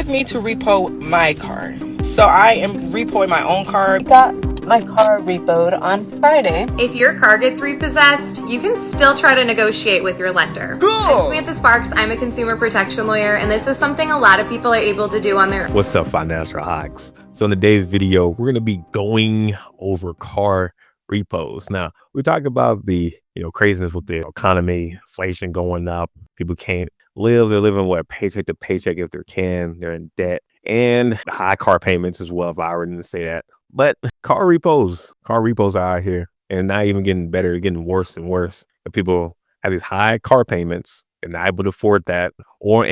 with me to repo my car. So I am repoing my own car. Got my car repoed on Friday. If your car gets repossessed, you can still try to negotiate with your lender. Cool. I'm Samantha Sparks. I'm a consumer protection lawyer, and this is something a lot of people are able to do on their own. What's up, financial hawks? So in today's video, we're going to be going over car repos. Now, we talk about the craziness with the economy, inflation going up. People can't live. They're living paycheck to paycheck if they can. They're in debt and high car payments as well, if I were to say that. But car repos are out here and not even getting better, getting worse and worse. And people have these high car payments and not able to afford that, or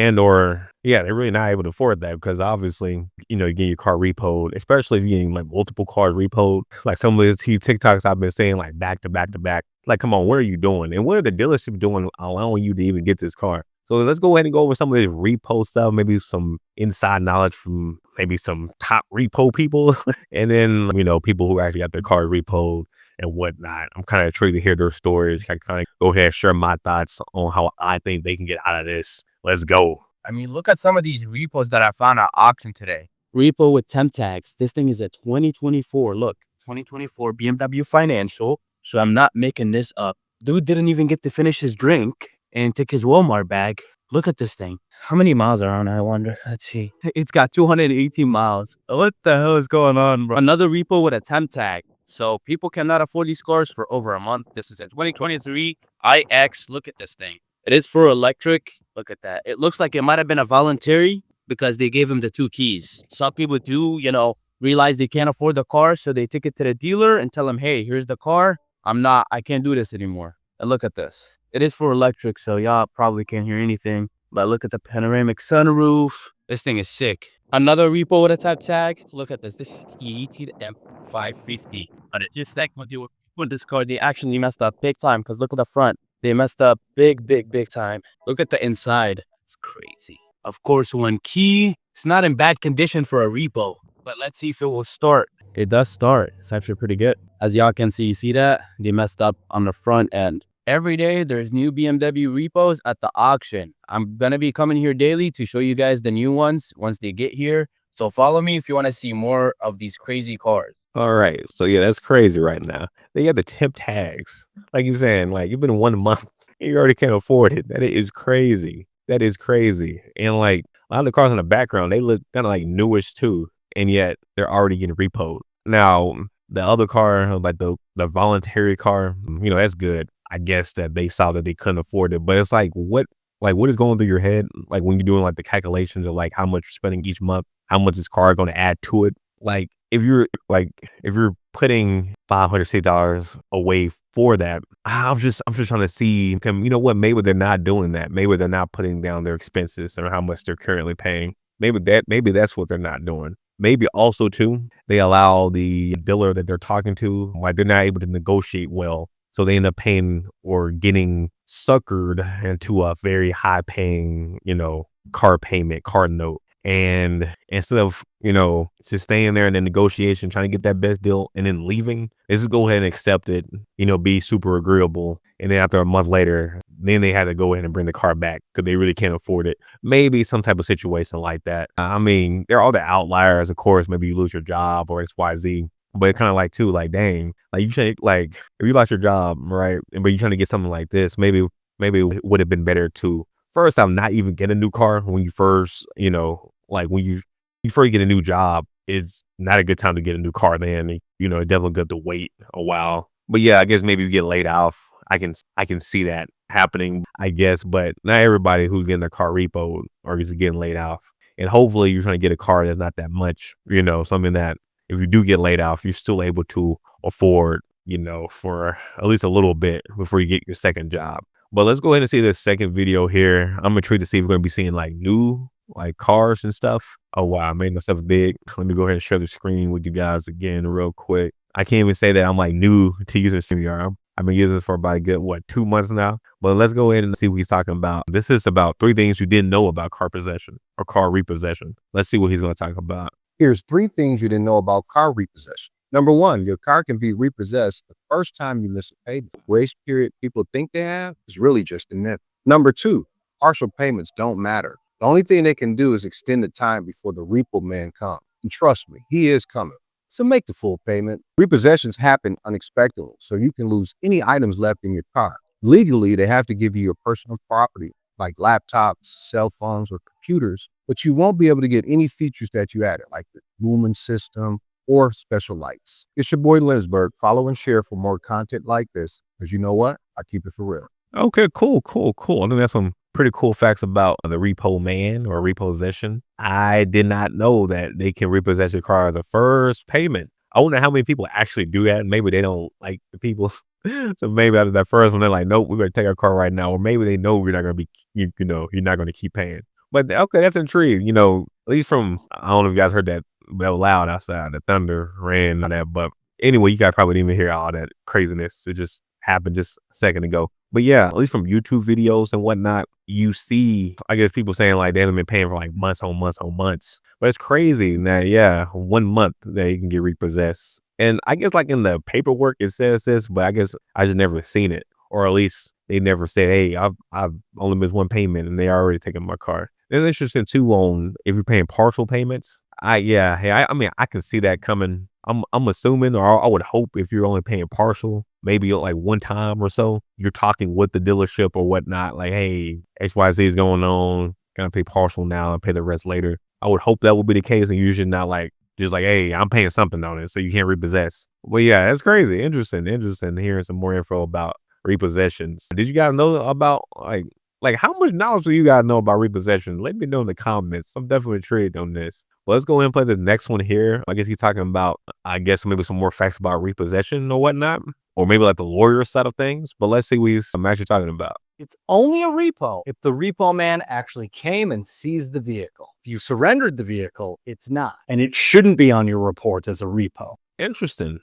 they're really not able to afford that because obviously, you get your car repoed, especially if you're getting like multiple cars repoed. Like some of these TikToks I've been saying, like back to back to back. Like, come on, what are you doing? And what are the dealerships doing allowing you to even get this car? So let's go ahead and go over some of this repo stuff, maybe some inside knowledge from maybe some top repo people, and then, people who actually got their car repoed and whatnot. I'm kind of intrigued to hear their stories. I kind of go ahead and share my thoughts on how I think they can get out of this. Let's go. I mean, look at some of these repos that I found at auction today. Repo with temp tags. This thing is a 2024. Look, 2024 BMW Financial. So I'm not making this up. Dude didn't even get to finish his drink and took his Walmart bag. Look at this thing. How many miles are on it, I wonder? Let's see. It's got 218 miles. What the hell is going on, bro? Another repo with a temp tag. So people cannot afford these cars for over a month. This is a 2023 iX. Look at this thing. It is for electric. Look at that. It looks like it might have been a voluntary because they gave him the 2 keys. Some people do, realize they can't afford the car. So they take it to the dealer and tell him, hey, here's the car. I can't do this anymore. And look at this. It is for electric, so y'all probably can't hear anything. But look at the panoramic sunroof. This thing is sick. Another repo with a type tag. Look at this. This is the M550. But just like when they were with this car, they actually messed up big time. Because look at the front. They messed up big time. Look at the inside. It's crazy. Of course, one key. It's not in bad condition for a repo. But let's see if it will start. It does start. It's actually pretty good. As y'all can see, that? They messed up on the front end. Every day, there's new BMW repos at the auction. I'm going to be coming here daily to show you guys the new ones once they get here. So follow me if you want to see more of these crazy cars. All right. So yeah, that's crazy right now. They got the temp tags. Like you're saying, like you've been 1 month and you already can't afford it. That is crazy. That is crazy. And like a lot of the cars in the background, they look kind of like newish too. And yet they're already getting repoed. Now, the other car, like the voluntary car, that's good. I guess that they saw that they couldn't afford it, but it's like, what is going through your head? Like when you're doing like the calculations of like how much you're spending each month, how much this car going to add to it. Like if you're putting $560 away for that, I'm just trying to see, what, maybe they're not doing that. Maybe they're not putting down their expenses or how much they're currently paying. Maybe that's what they're not doing. Maybe also too, they allow the dealer that they're talking to, like they're not able to negotiate well. So they end up paying or getting suckered into a very high paying, car note. And instead of, just staying there in the negotiation, trying to get that best deal and then leaving, they just go ahead and accept it, be super agreeable. And then after a month later, then they had to go ahead and bring the car back because they really can't afford it. Maybe some type of situation like that. I mean, there are all the outliers, of course. Maybe you lose your job or XYZ. But it's kind of like too, like, dang, like you should, like, if you lost your job, right, but you're trying to get something like this, maybe it would have been better to first time not even get a new car when you first, like when you first get a new job, it's not a good time to get a new car. Then it's definitely good to wait a while. But yeah, I guess maybe you get laid off. I can see that happening, I guess, but not everybody who's getting their car repoed or is getting laid off. And hopefully you're trying to get a car that's not that much, something that, if you do get laid off, you're still able to afford, for at least a little bit before you get your second job. But let's go ahead and see this second video here. I'm intrigued to see if we're going to be seeing like new like cars and stuff. Oh, wow. I made myself big. Let me go ahead and share the screen with you guys again real quick. I can't even say that I'm like new to using StreamYard. I've been using this for about a good, 2 months now. But let's go ahead and see what he's talking about. This is about 3 things you didn't know about car possession or car repossession. Let's see what he's going to talk about. Here's 3 things you didn't know about car repossession. Number 1, your car can be repossessed the first time you miss a payment. The grace period people think they have is really just a myth. Number 2, partial payments don't matter. The only thing they can do is extend the time before the Repo Man comes. And trust me, he is coming. So make the full payment. Repossessions happen unexpectedly, so you can lose any items left in your car. Legally, they have to give you your personal property, like laptops, cell phones, or computers, but you won't be able to get any features that you added, like the Lumen system or special lights. It's your boy Lensberg. Follow and share for more content like this, because you know what? I keep it for real. Okay, cool. I think that's some pretty cool facts about the Repo Man or repossession. I did not know that they can repossess your car the first payment. I wonder how many people actually do that. Maybe they don't like the people. So maybe after that first one, they're like, nope, we're going to take our car right now. Or maybe they know we're not going to be, you're not going to keep paying. But okay, that's intriguing. At least from, I don't know if you guys heard that loud outside, the thunder, rain, and all that. But anyway, you guys probably didn't even hear all that craziness. It just happened just a second ago. But yeah, at least from YouTube videos and whatnot, you see, I guess people saying like they haven't been paying for like months on months on months. But it's crazy that, yeah, 1 month that you can get repossessed. And I guess like in the paperwork, it says this, but I guess I just never seen it. Or at least they never said, hey, I've only missed one payment and they already taken my car. It's interesting too on if you're paying partial payments. I mean, I can see that coming. I'm assuming, or I would hope, if you're only paying partial, maybe like one time or so, you're talking with the dealership or whatnot, like, hey, XYZ is going on, gonna pay partial now and pay the rest later. I would hope that would be the case, and usually not like just like, hey, I'm paying something on it, so you can't repossess. But yeah, that's crazy. Interesting hearing some more info about repossessions. Did you guys know about like how much knowledge do you guys know about repossession? Let me know in the comments. I'm definitely intrigued on this. Well, let's go ahead and play this next one here. I guess he's talking about, I guess, maybe some more facts about repossession or whatnot, or maybe like the lawyer side of things. But let's see what I'm actually talking about. It's only a repo if the repo man actually came and seized the vehicle. If you surrendered the vehicle, it's not. And it shouldn't be on your report as a repo. Interesting.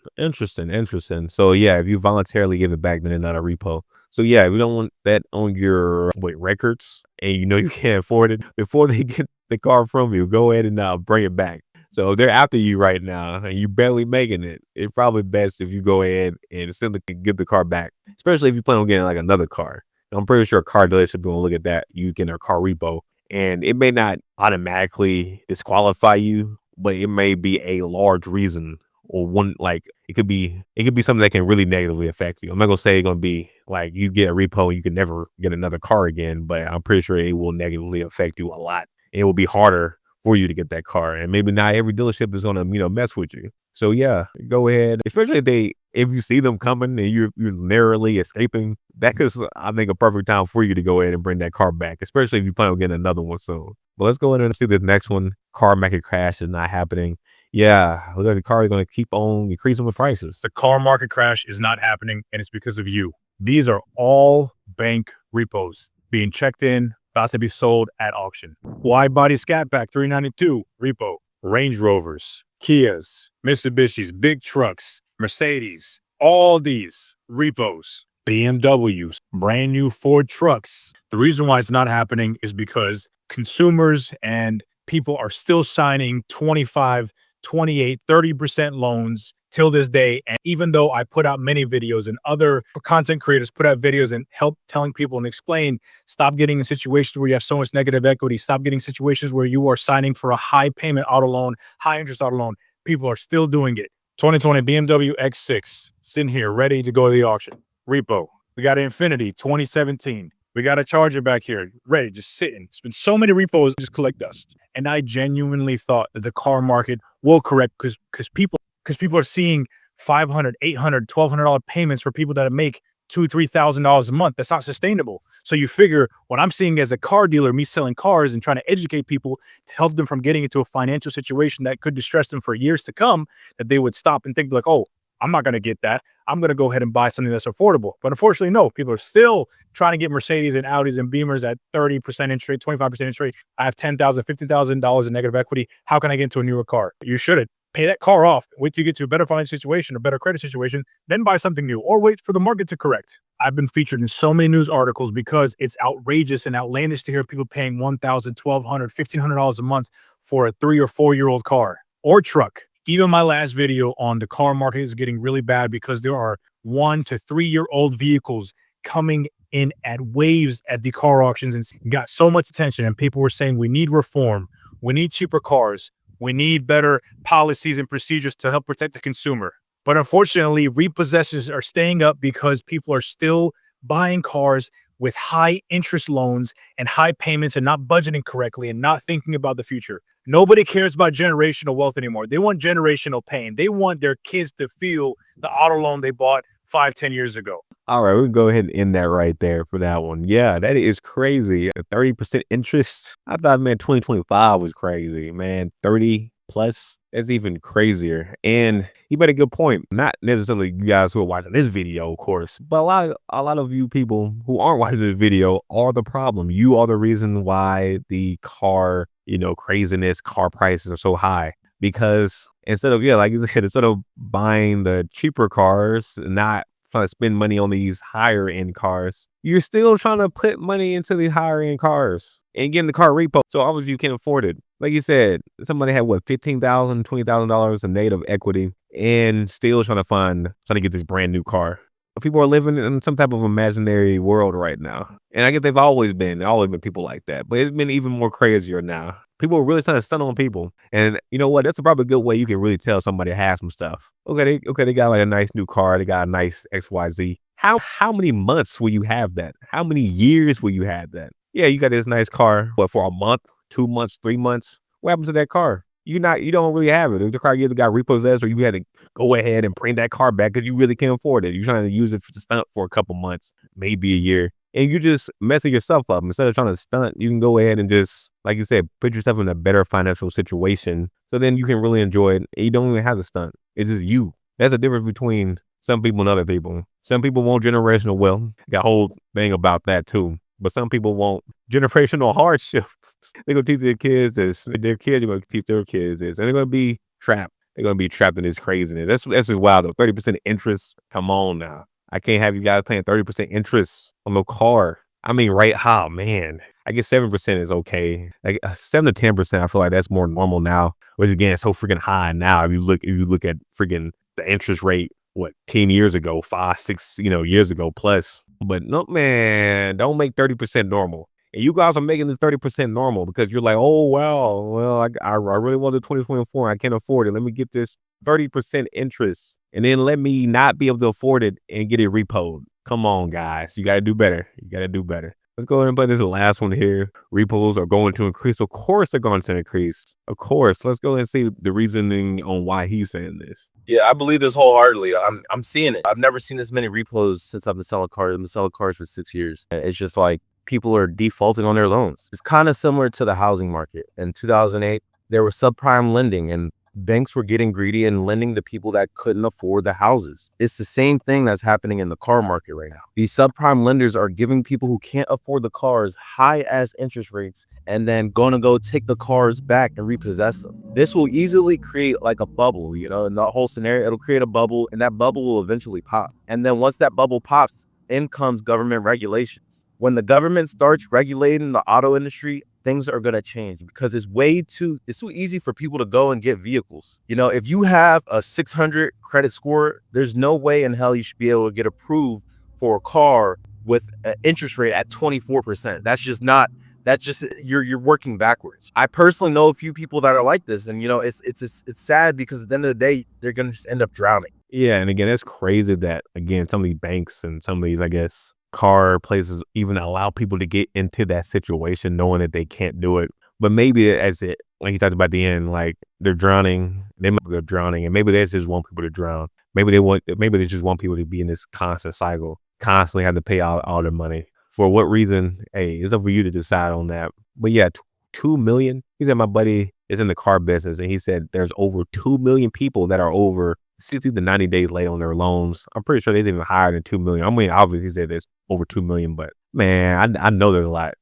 So yeah, if you voluntarily give it back, then it's not a repo. So yeah, if you don't want that on your records and you can't afford it, before they get the car from you, go ahead and bring it back. So if they're after you right now and you're barely making it, it's probably best if you go ahead and simply give the car back, especially if you plan on getting like another car. I'm pretty sure a car dealership will look at that. You get a car repo, and it may not automatically disqualify you, but it may be a large reason, or one, like it could be something that can really negatively affect you. I'm not gonna say it's gonna be like you get a repo and you can never get another car again, but I'm pretty sure it will negatively affect you a lot. It will be harder for you to get that car, and maybe not every dealership is gonna mess with you. So yeah, go ahead, especially if you see them coming and you're narrowly escaping. That is, I think, a perfect time for you to go ahead and bring that car back, especially if you plan on getting another one soon. But let's go ahead and see this next one. Car market crash is not happening. Yeah, looks like the car is going to keep on increasing with prices. The car market crash is not happening, and it's because of you. These are all bank repos being checked in, about to be sold at auction. Wide body Scat Pack 392 repo. Range Rovers, Kias, Mitsubishis, big trucks, Mercedes, all these repos. BMWs, brand new Ford trucks. The reason why it's not happening is because consumers and people are still signing 25, 28, 30% loans till this day. And even though I put out many videos and other content creators put out videos and help telling people and explain, stop getting in situations where you have so much negative equity, stop getting situations where you are signing for a high payment auto loan, high interest auto loan, people are still doing it. 2020 BMW X6 sitting here ready to go to the auction. Repo. We got an Infiniti 2017. We got a Charger back here ready, just sitting. It's been so many repos just collect dust. And I genuinely thought that the car market will correct because people are seeing $500, $800, $1,200 payments for people that make $2,000, $3,000 a month. That's not sustainable. So you figure what I'm seeing as a car dealer, me selling cars and trying to educate people to help them from getting into a financial situation that could distress them for years to come, that they would stop and think like, oh, I'm not going to get that. I'm going to go ahead and buy something that's affordable. But unfortunately, no, people are still trying to get Mercedes and Audis and Beamers at 30% interest rate, 25% interest rate. I have $10,000, $15,000 in negative equity. How can I get into a newer car? You shouldn't. Pay that car off, wait till you get to a better financial situation, a better credit situation, then buy something new, or wait for the market to correct. I've been featured in so many news articles because it's outrageous and outlandish to hear people paying $1,000, $1,200, $1,500 a month for a 3 or 4 year old car or truck. Even my last video on the car market is getting really bad because there are 1 to 3 year old vehicles coming in at waves at the car auctions and got so much attention. And people were saying, we need reform. We need cheaper cars. We need better policies and procedures to help protect the consumer. But unfortunately, repossessions are staying up because people are still buying cars with high interest loans and high payments and not budgeting correctly and not thinking about the future. Nobody cares about generational wealth anymore. They want generational pain. They want their kids to feel the auto loan they bought 5-10 years ago. All right, we can go ahead and end that right there for that one. Yeah, that is crazy. 30% interest. I thought, man, 2025 was crazy, man. 30 plus. That's even crazier. And you made a good point. Not necessarily you guys who are watching this video, of course, but a lot of you people who aren't watching this video are the problem. You are the reason why the car, craziness, car prices are so high. Because instead of, like you said, instead of buying the cheaper cars and not trying to spend money on these higher end cars, you're still trying to put money into the higher end cars and getting the car repo. So obviously you can't afford it. Like you said, somebody had what, $15,000, $20,000 in native equity and still trying to get this brand new car. People are living in some type of imaginary world right now. And I guess they've always been people like that, but it's been even more crazier now. People are really trying to stunt on people. And you know what? That's probably a good way you can really tell somebody has some stuff. Okay, they got like a nice new car. They got a nice XYZ. How many months will you have that? How many years will you have that? Yeah, you got this nice car, but for a month, 2 months, 3 months, what happened to that car? You don't really have it. If the car either got repossessed or you had to go ahead and bring that car back because you really can't afford it. You're trying to use it to stunt for a couple months, maybe a year. And you just messing yourself up. Instead of trying to stunt, you can go ahead and just, like you said, put yourself in a better financial situation. So then you can really enjoy it. And you don't even have to stunt. It's just you. That's the difference between some people and other people. Some people want generational wealth. Got a whole thing about that too. But some people want generational hardship. They're going to teach their kids this. Their kids are going to teach their kids this. And they're going to be trapped. They're going to be trapped in this craziness. That's just wild though. 30% interest. Come on now. I can't have you guys paying 30% interest on no car. I mean, right? How, man? I guess 7% is okay. Like 7 to 10%, I feel like that's more normal now. Which again, it's so freaking high now. If you look at freaking the interest rate, 10 years ago, 5, 6, years ago plus. But no, man, don't make 30% normal. And you guys are making the 30% normal because you're like, oh, well, I really want the 2024. I can't afford it. Let me get this 30% interest. And then let me not be able to afford it and get it repoed. Come on, guys. You got to do better. Let's go ahead and put this last one here. Repos are going to increase. Of course, they're going to increase. Of course. Let's go ahead and see the reasoning on why he's saying this. Yeah, I believe this wholeheartedly. I'm seeing it. I've never seen this many repos since I've been selling cars. I've been selling cars for 6 years. It's just like people are defaulting on their loans. It's kind of similar to the housing market. In 2008, there was subprime lending and banks were getting greedy and lending to people that couldn't afford the houses. It's the same thing that's happening in the car market right now. These subprime lenders are giving people who can't afford the cars high ass interest rates and then gonna go take the cars back and repossess them. This will easily create like a bubble, in the whole scenario. It'll create a bubble and that bubble will eventually pop. And then once that bubble pops, in comes government regulations. When the government starts regulating the auto industry, things are going to change because it's too easy for people to go and get vehicles. If you have a 600 credit score, there's no way in hell you should be able to get approved for a car with an interest rate at 24%. That's just you're working backwards. I personally know a few people that are like this, and it's sad because at the end of the day, they're going to just end up drowning. Yeah, and again, that's crazy that again some of these banks and some of these, I guess, car places even allow people to get into that situation knowing that they can't do it. But maybe like you talked about at the end, like they're drowning, and maybe they just want people to drown. Maybe they just want people to be in this constant cycle, constantly have to pay all their money. For what reason? Hey, it's up for you to decide on that. But yeah, 2 million. He said my buddy is in the car business and he said there's over 2 million people that are over 60 to 90 days late on their loans. I'm pretty sure they're even higher than 2 million. I mean, obviously he said there's over 2 million, but man, I know there's a lot.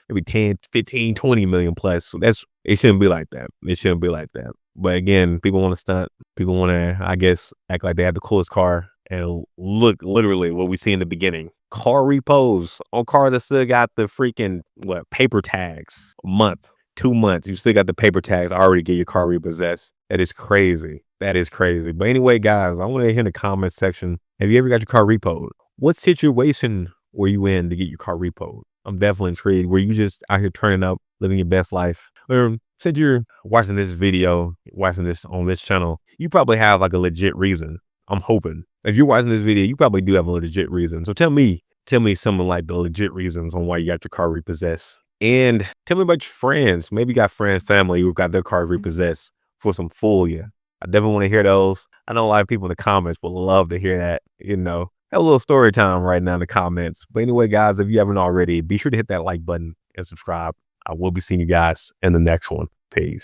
Maybe 10, 15, 20 million plus. So it shouldn't be like that. But again, people want to stunt. People want to, I guess, act like they have the coolest car and look literally what we see in the beginning. Car repos on cars that still got the freaking, paper tags. A month, 2 months. You still got the paper tags already get your car repossessed. That is crazy. But anyway, guys, I want to hear in the comment section, have you ever got your car repoed? What situation where you in to get your car repoed? I'm definitely intrigued. Were you just out here turning up, living your best life? Or since you're watching this video, watching this on this channel, you probably have like a legit reason. I'm hoping. If you're watching this video, you probably do have a legit reason. So tell me some of like the legit reasons on why you got your car repossessed. And tell me about your friends. Maybe you got friends, family who got their cars repossessed for some fool you. I definitely want to hear those. I know a lot of people in the comments will love to hear that, you know. Have a little story time right now in the comments. But anyway, guys, if you haven't already, be sure to hit that like button and subscribe. I will be seeing you guys in the next one. Peace.